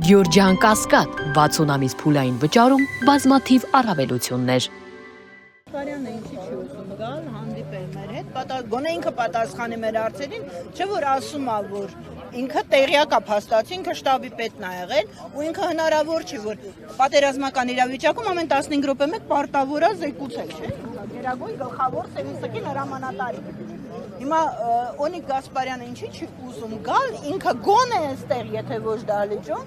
Գյորջյան Կասկադ 60 ամիս փուլային վճարում բազմաթիվ առավելություններ։ Կարյանը ինչի չի ուզում գալ, հանդիպել մեր հետ, գոնե ինքը պատասխանի մեր հարցերին, չէ որ ասում է, որ ինքը տեղյակ է փաստացի, ինքը շտաբի պետն է եղել, ու ինքը հնարավոր չի, որ պատերազմական իրավիճակում ամեն 15 րոպե մեկ պարտավոր է զեկուցել, չէ՞։ Գերագույն գլխավոր Սևինսկին հրամանատարի։ Հիմա Օնիկ Գասպարյանը ինչի չի ուզում գալ, ինքը գոնե այստեղ, եթե ոչ դահլիճում,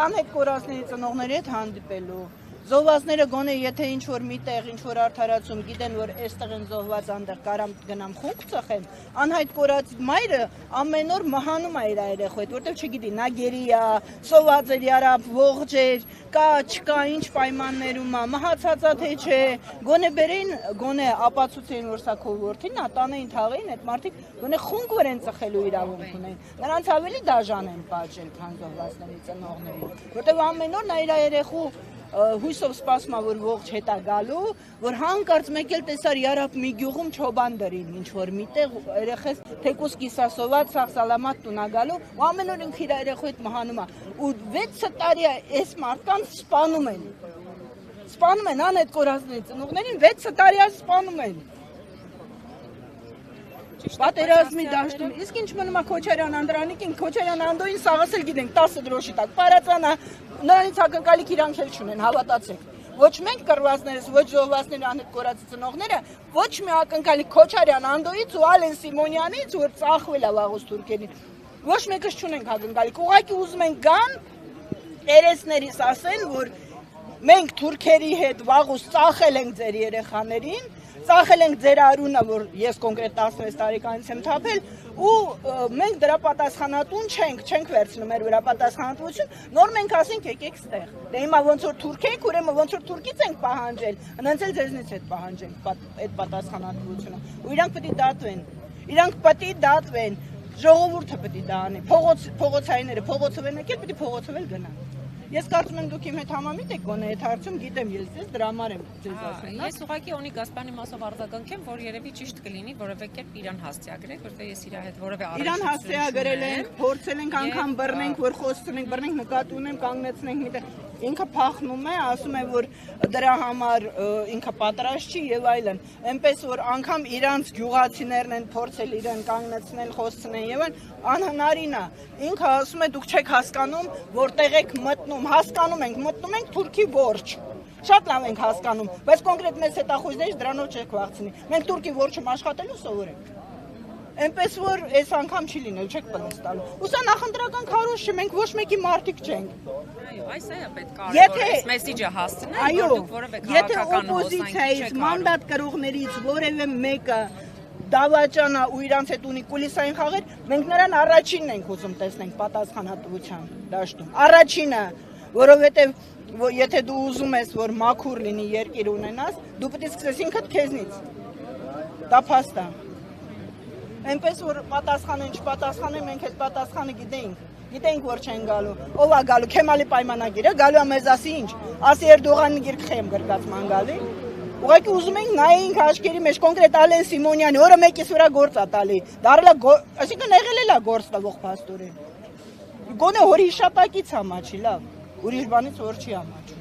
անհետ կորածների ծնողների հետ հանդիպելու։ Զոհվածները գոնե եթե ինչ-որ միտեղ, ինչ-որ արդարացում գիտեն, որ այստեղ են զոհված անդեղ կարամ գնամ խունկ ծխեմ, անհայտ կորած մայրը ամեն օր մահանում է իր երեխու հետ, որտեղ չգիտի, նա գերի է, սոված էր, արավ, ողջ էր, կա, չկա, ինչ պայմաններում է, մահացած է թե չէ, գոնե բերեին, գոնե ապացուցեին, որ սա քո որդին է, տանեին թաղեին, այդ մարդիկ գոնե խունկ վեր են ծխելու իրավունք ունեն, նրանց ավելի դաժան են պատժել, քան զոհվածների ծնողներին, որտեղ ամեն օր նա իր երեխու հույսով սպասում է, որ ողջ հետ է գալու, որ հանկարծ մեկ էլ տեսար Յարապ մի գյուղում չոբան դրին, ինչ-որ միտեղ երեխես թեկուս կիսասոված, սաղ սալամատ տուն է գալու, ու ամեն օր ինքը իր երեխու հետ մահանում է, ու 6 տարի այս մարդկանց սպանում են անհետ կորածների ծնողներին, 6 տարի սպանում են։ Պատերազմի դաշտում, իսկ ինչ մնում է Քոչարյան Անդրանիկին, Քոչարյան Անդոյին սաղս էլ գիտենք 10 դրոշի տակ, պարածանա, նրանից ակնկալիք իրանք էլ չունեն, հավատացեք, ոչ մենք կռվածներս, ոչ զոհվածների անհետ կորած ծնողները, ոչ մի ակնկալիք Քոչարյան Անդոյից ու Ալեն Սիմոնյանից, որ ծախվել է վաղուց թուրքերին, ոչ մեկս չունենք ակնկալիք, ուղղակի ուզում ենք գան, երեսներիս ասեն, որ մենք թուրքերի հետ վաղուց ծախել ենք ձեր երեխաներին, ծախել ենք ձեր արունը, որ ես կոնկրետ 16 տարեկանից եմ թափել, ու մենք դրա պատասխանատուն չենք վերցնում մեր վրա պատասխանատվություն, նոր մենք ասենք եկեք ստեղ։ Դե հիմա ոնց որ թուրք եք, ուրեմն ոնց որ թուրքից ենք պահանջել, հենց էլ ձեզնից հետ պահանջենք այդ պատասխանատվությունը։ Ու իրանք պետք է դատվեն, ժողովուրդը պետք է դա անի, փողոցայինները փողոցով են եկել, պետք է փողոցով էլ գնան։ Ես կարծում եմ դուք իմ հետ համամիտ եք գոնե այդ հարցում, գիտեմ ես ձեզ դրա համար եմ ձեզ ասում։ Ես ուղղակի Օնիկ Գասպարյանի մասով արձագանքեմ, որ երևի ճիշտ կլինի որևէ կերպ իրան հասցեագրեք, որտեղ ես իր հետ որևէ իրան հասցեագրել ենք, փորձել ենք անգամ բռնենք, որ խոսցնենք, բռնենք, նկատի ունեմ, կանգնեցնենք միտեղ։ Ինքը փախնում է, ասում է, որ դրա համար ինքը պատրաստ չի եւ այլն։ Էնպես որ անգամ իրանց գյուղացիներն են փորձել իրեն կանգնեցնել, խոսցնել եւ այլն, անհնարին է։ Ինքը ասում է դուք չեք հասկանում, որտեղ եք մտնում, հասկանում ենք, մտնում ենք Թուրքի որջը։ Շատ լավ ենք հասկանում, բայց կոնկրետ մեծ հետախույզներից դրանով չեք վախցնի։ Մենք Թուրքի որջում աշխատելու սովորենք։ Էնպես որ այս անգամ չի լինել, չեք պլես տալու։ Ու սա նախընտրական քարոզ չէ, մենք ոչ մեկի մարդիկ չենք։ Այո, այս է պետք կարևոր, այս մեսիջը հասցնել, որ դուք որևէ քաղաքական օպոզիցիայից, մանդատ կրողներից որևէ մեկը դավաճանա ու իրանց հետ ունի կուլիսային խաղեր, մենք նրան առաջինն ենք ուզում տեսնենք պատասխանատվության դաշտում։ Առաջինը, որովհետև եթե դու ուզում ես, որ մաքուր լինի երկիր ունենաս, դու պետք է սկսես ինքդ քեզնից։ Դա փաստ է։ Այնպես որ պատասխանեն, չպատասխանեն, մենք այդ պատասխանը գիտենք, որ չեն գալու։ Ով է գալու, Քեմալի պայմանագիրը, գալու է մեզ ասի ինչ, ասի Էրդողանի գիրք խեմ գրկած ման գալի։ Ուղղակի ուզում ենք նայենք աչքերի մեջ կոնկրետ Ալեն Սիմոնյանի, օրը մեկից վրա գործ է տալի։ Դարել է, այսինքն եղել է գործ տվող փաստորեն։ Գոնե հորի հիշատակից համաչի, լավ, ուրիշ բանից որ չի համաչում։